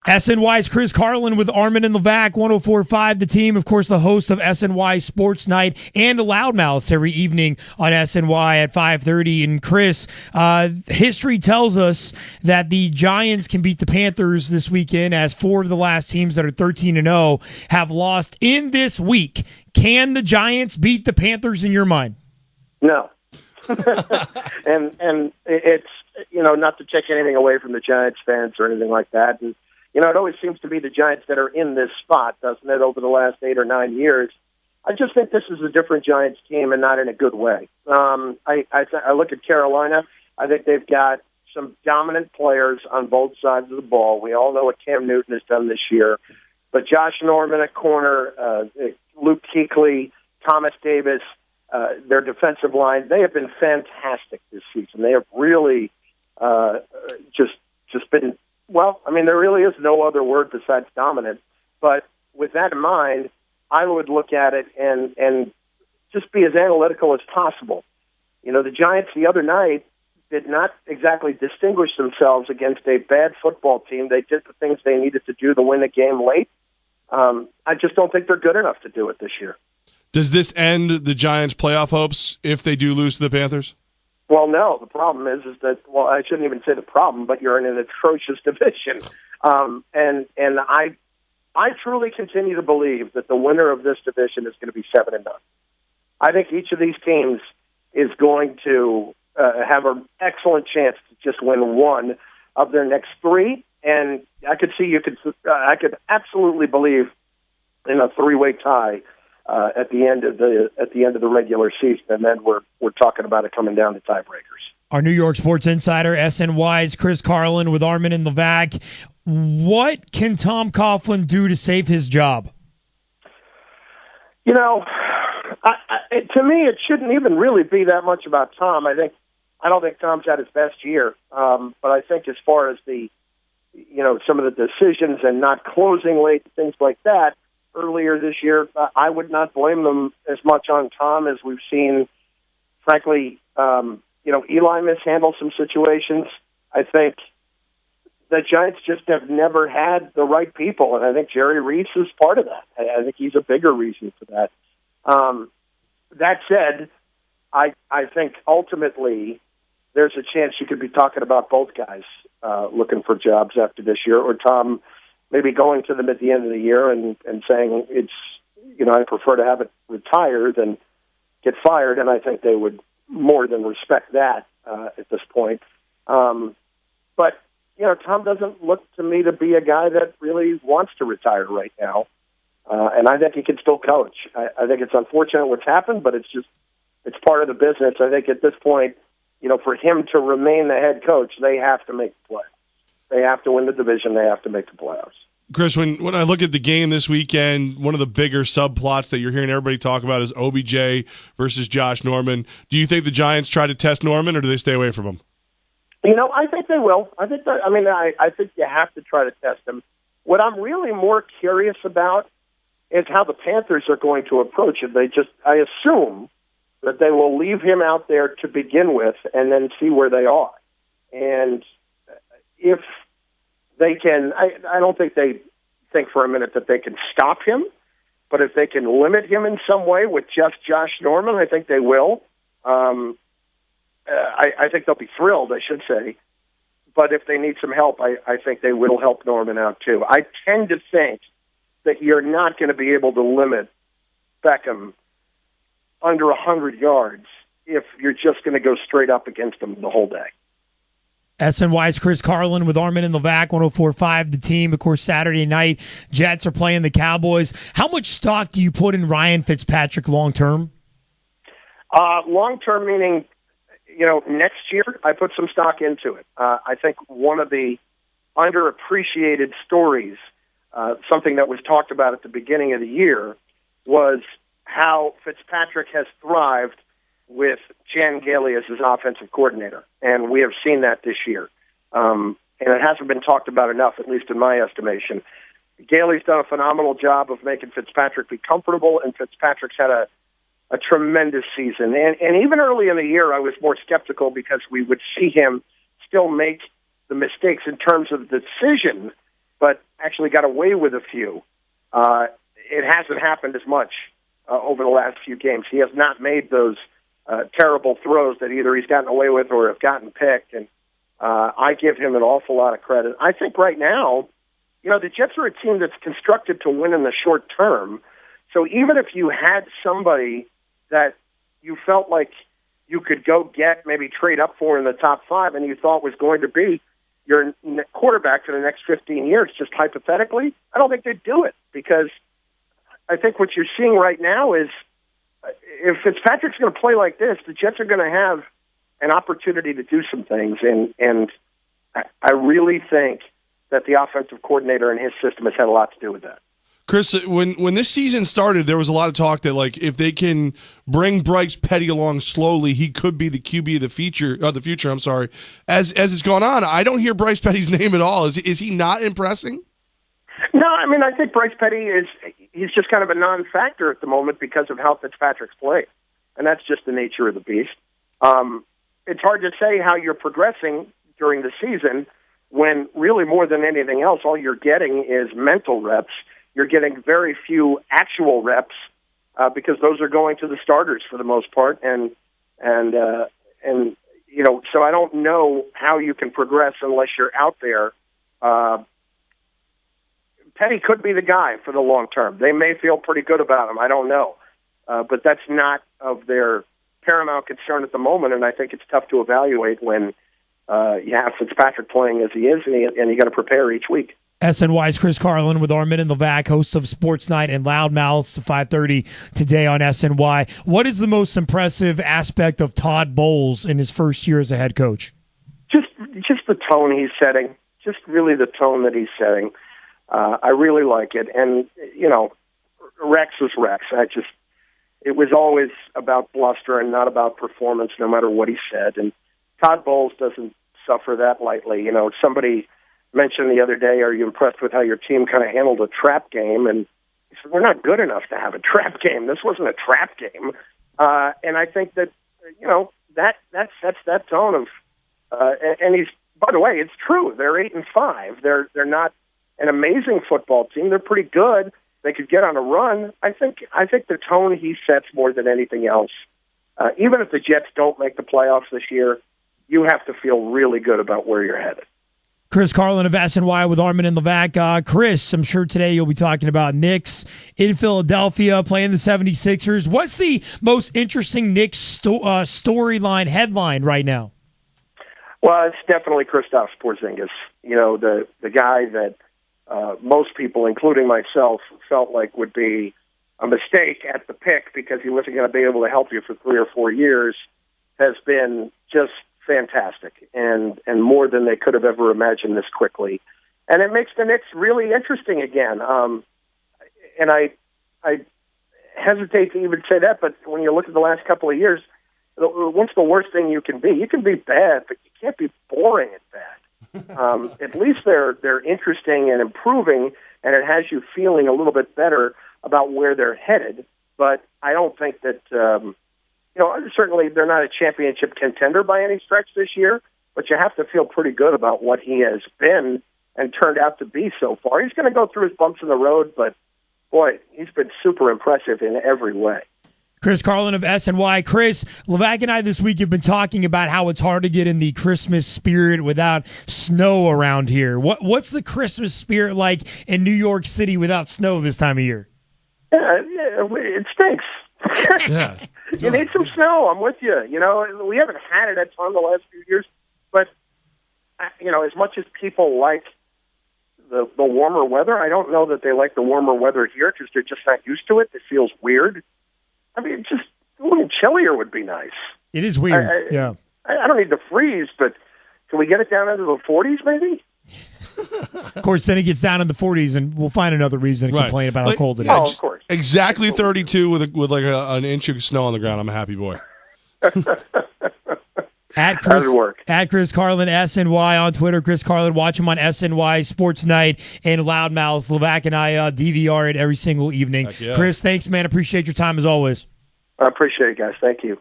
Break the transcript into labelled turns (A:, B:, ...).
A: SNY's Chris Carlin with Armen and Levack, 104.5 The Team. Of course, the host of SNY Sports Night and Loudmouths every evening on SNY at 5:30. And Chris, history tells us that the Giants can beat the Panthers this weekend, as 4 of the last teams that are 13-0 have lost in this week. Can the Giants beat the Panthers in your mind?
B: No. and it's, not to take anything away from the Giants fans or anything like that. And, it always seems to be the Giants that are in this spot, doesn't it, over the last 8 or 9 years. I just think this is a different Giants team and not in a good way. I look at Carolina. I think they've got some dominant players on both sides of the ball. We all know what Cam Newton has done this year. But Josh Norman at corner, Luke Kuechly, Thomas Davis, their defensive line, they have been fantastic this season. They have really just been, well, I mean, there really is no other word besides dominant. But with that in mind, I would look at it and just be as analytical as possible. The Giants the other night did not exactly distinguish themselves against a bad football team. They did the things they needed to do to win the game late. I just don't think they're good enough to do it this year.
C: Does this end the Giants' playoff hopes if they do lose to the Panthers?
B: Well, no. The problem is that, well, I shouldn't even say the problem, but you're in an atrocious division. And I truly continue to believe that the winner of this division is going to be 7-0. I think each of these teams is going to have an excellent chance to just win one of their next 3. And I could I could absolutely believe in a 3-way tie at the end of the regular season, and then we're talking about it coming down to tiebreakers.
A: Our New York sports insider, SNY's Chris Carlin with Armen and Levack. What can Tom Coughlin do to save his job?
B: To me, it shouldn't even really be that much about Tom. I don't think Tom's had his best year, but I think as far as the some of the decisions and not closing late, things like that, earlier this year, I would not blame them as much on Tom as we've seen, frankly, Eli mishandle some situations. I think the Giants just have never had the right people, and I think Jerry Reese is part of that. I think he's a bigger reason for that. That said, I think ultimately there's a chance you could be talking about both guys looking for jobs after this year, or Tom maybe going to them at the end of the year and saying I prefer to have it retire than get fired, and I think they would more than respect that at this point. But Tom doesn't look to me to be a guy that really wants to retire right now, and I think he can still coach. I think it's unfortunate what's happened, but it's part of the business. I think at this point, for him to remain the head coach, they have to make the playoffs. They have to win the division. They have to make the playoffs.
C: Chris, when I look at the game this weekend, one of the bigger subplots that you're hearing everybody talk about is OBJ versus Josh Norman. Do you think the Giants try to test Norman, or do they stay away from him?
B: I think they will. I think you have to try to test him. What I'm really more curious about is how the Panthers are going to approach it. I assume that they will leave him out there to begin with and then see where they are. And if they can, I don't think they think for a minute that they can stop him, but if they can limit him in some way with just Josh Norman, I think they will. I think they'll be thrilled, I should say. But if they need some help, I think they will help Norman out too. I tend to think that you're not going to be able to limit Beckham under 100 yards if you're just going to go straight up against him the whole day.
A: SNY's Chris Carlin with Armen and Levack, 104.5 The Team. Of course, Saturday night, Jets are playing the Cowboys. How much stock do you put in Ryan Fitzpatrick long-term?
B: Long-term meaning, next year, I put some stock into it. I think one of the underappreciated stories, something that was talked about at the beginning of the year, was how Fitzpatrick has thrived with Chan Gailey as his offensive coordinator. And we have seen that this year. And it hasn't been talked about enough, at least in my estimation. Gailey's done a phenomenal job of making Fitzpatrick be comfortable, and Fitzpatrick's had a tremendous season. And even early in the year, I was more skeptical because we would see him still make the mistakes in terms of the decision. But actually got away with a few. It hasn't happened as much over the last few games. He has not made those terrible throws that either he's gotten away with or have gotten picked, and I give him an awful lot of credit. I think right now, the Jets are a team that's constructed to win in the short term. So even if you had somebody that you felt like you could go get, maybe trade up for in the top 5, and you thought was going to be your quarterback for the next 15 years, just hypothetically, I don't think they'd do it, because I think what you're seeing right now is if Fitzpatrick's going to play like this, the Jets are going to have an opportunity to do some things, and I really think that the offensive coordinator and his system has had a lot to do with that.
C: Chris, when this season started, there was a lot of talk that if they can bring Bryce Petty along slowly, he could be the QB of the future. I'm sorry. As it's gone on, I don't hear Bryce Petty's name at all. Is he not impressing?
B: No, I think Bryce Petty he's just kind of a non-factor at the moment because of how Fitzpatrick's played, and that's just the nature of the beast. It's hard to say how you're progressing during the season when really more than anything else, all you're getting is mental reps. You're getting very few actual reps because those are going to the starters for the most part, and so I don't know how you can progress unless you're out there. Petty could be the guy for the long term. They may feel pretty good about him. I don't know, but that's not of their paramount concern at the moment. And I think it's tough to evaluate when you have Fitzpatrick playing as he is, and you got to prepare each week.
A: SNY's Chris Carlin with Armen and Levack, hosts of Sports Night and Loudmouths, 5:30 today on SNY. What is the most impressive aspect of Todd Bowles in his first year as a head coach? Just
B: the tone he's setting. Just really the tone that he's setting. I really like it. And, Rex was Rex. It was always about bluster and not about performance, no matter what he said. And Todd Bowles doesn't suffer that lightly. Somebody mentioned the other day, are you impressed with how your team kind of handled a trap game? And he said, we're not good enough to have a trap game. This wasn't a trap game. And I think that, that sets that tone of, and he's, by the way, it's true. They're 8-5. They're not an amazing football team. They're pretty good. They could get on a run. I think the tone he sets more than anything else, even if the Jets don't make the playoffs this year, you have to feel really good about where you're headed.
A: Chris Carlin of SNY with Armen and Levack. Chris, I'm sure today you'll be talking about Knicks in Philadelphia playing the 76ers. What's the most interesting Knicks storyline headline right now?
B: Well, it's definitely Kristaps Porzingis. The guy that most people, including myself, felt like would be a mistake at the pick because he wasn't going to be able to help you for 3 or 4 years, has been just fantastic and more than they could have ever imagined this quickly. And it makes the Knicks really interesting again. And I hesitate to even say that, but when you look at the last couple of years, what's the worst thing you can be? You can be bad, but you can't be boring at bad. At least they're interesting and improving, and it has you feeling a little bit better about where they're headed. But I don't think that certainly they're not a championship contender by any stretch this year, but you have to feel pretty good about what he has been and turned out to be so far. He's going to go through his bumps in the road, but, boy, he's been super impressive in every way.
A: Chris Carlin of SNY. Chris, Levack and I this week have been talking about how it's hard to get in the Christmas spirit without snow around here. What's the Christmas spirit like in New York City without snow this time of year?
B: Yeah, it stinks.
C: Yeah.
B: You need some snow. I'm with you. We haven't had it a ton the last few years, but as much as people like the warmer weather, I don't know that they like the warmer weather here because they're just not used to it. It feels weird. I mean, just a little chillier would be nice.
A: It is weird. Yeah.
B: I don't need to freeze, but can we get it down into the 40s maybe?
A: Of course, then it gets down in the 40s, and we'll find another reason to complain about how cold it is.
B: Oh, of course.
C: Exactly 32 with like an inch of snow on the ground. I'm a happy boy.
A: At Chris Carlin, SNY on Twitter. Chris Carlin, watch him on SNY Sports Night and Loudmouths. Levack and I DVR it every single evening.
C: Yeah.
A: Chris, thanks, man. Appreciate your time as always.
B: I appreciate it, guys. Thank you.